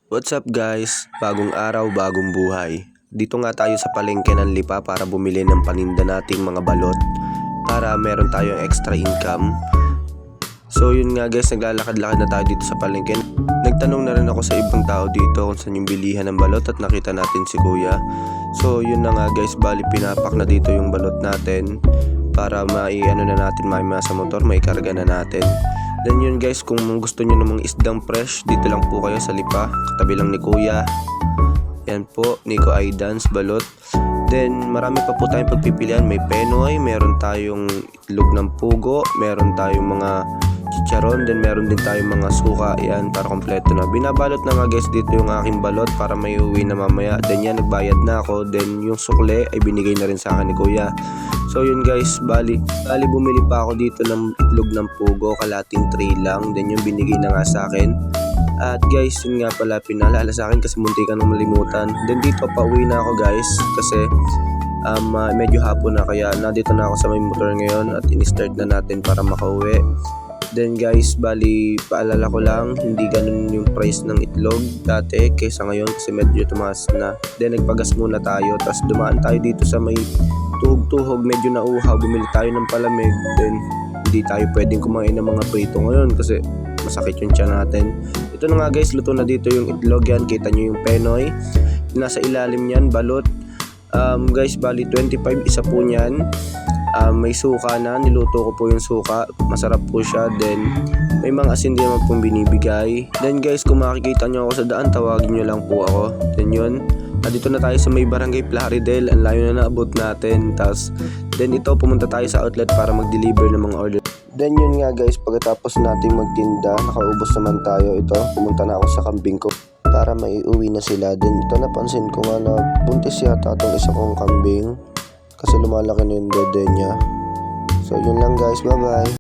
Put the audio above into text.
What's up guys? Bagong araw, bagong buhay. Dito nga tayo sa palengke ng Lipa para bumili ng paninda nating mga balot para meron tayong extra income. So yun nga guys, naglalakad-lakad na tayo dito sa palengke. Nagtanong na rin ako sa ibang tao dito kung saan yung bilihan ng balot at nakita natin si kuya. So yun na nga guys, bali pinapak na dito yung balot natin para mai-ano na natin, sa motor, may karga na natin. Then yun guys, kung gusto nyo namang isdang fresh, dito lang po kayo sa Lipa, katabi lang ni kuya. Yan po, Nico Aidans balot. Then marami pa po tayong pagpipilian. May penoy, meron tayong itlog ng pugo, meron tayong mga chicharon, then meron din tayong mga suka. Yan, para kompleto na. Binabalot na nga guys dito yung aking balot para may uwi na mamaya. Then yan, nagbayad na ako. Then yung sukle ay binigay na rin sa akin ni kuya. So yun guys, bali bumili pa ako dito ng itlog ng pugo, kalating tray lang. Then yung binigay na nga sa akin. At guys, yun nga pala, pinaalala sa akin kasi munti ka nang malimutan. Then dito pauwi na ako guys kasi medyo hapon na, kaya nandito na ako sa may motor ngayon at in-start na natin para makauwi. Then guys, bali paalala ko lang, hindi ganun yung price ng itlog dati kaysa ngayon kasi medyo tumaas na. Then nagpagas muna tayo, tapos dumaan tayo dito sa may tuhog-tuhog, medyo nauhaw, bumili tayo ng palamig. Then hindi tayo pwedeng kumain ng mga prito ngayon kasi masakit yung tiyan natin. Ito na nga guys, luto na dito yung itlog. Yan, kita nyo yung penoy, nasa ilalim yan, balot. Guys, bali 25 isa po nyan. May suka na, niluto ko po yung suka, masarap po siya. Then may mga asin din naman pong binibigay. Then guys, kung makikita nyo ako sa daan, tawagin nyo lang po ako. Then yun, dito na tayo sa may barangay Plaridel. Ang layo na naabot natin. Then ito, pumunta tayo sa outlet para mag-deliver ng mga order. Then yun nga guys, pagkatapos nating magtinda, nakaubos naman tayo. Ito, pumunta na ako sa kambing ko para maiuwi na sila. Then ito, napansin ko nga na buntis yata itong isa kong kambing kasi lumalaki na yung dede niya. So yun lang guys, bye bye.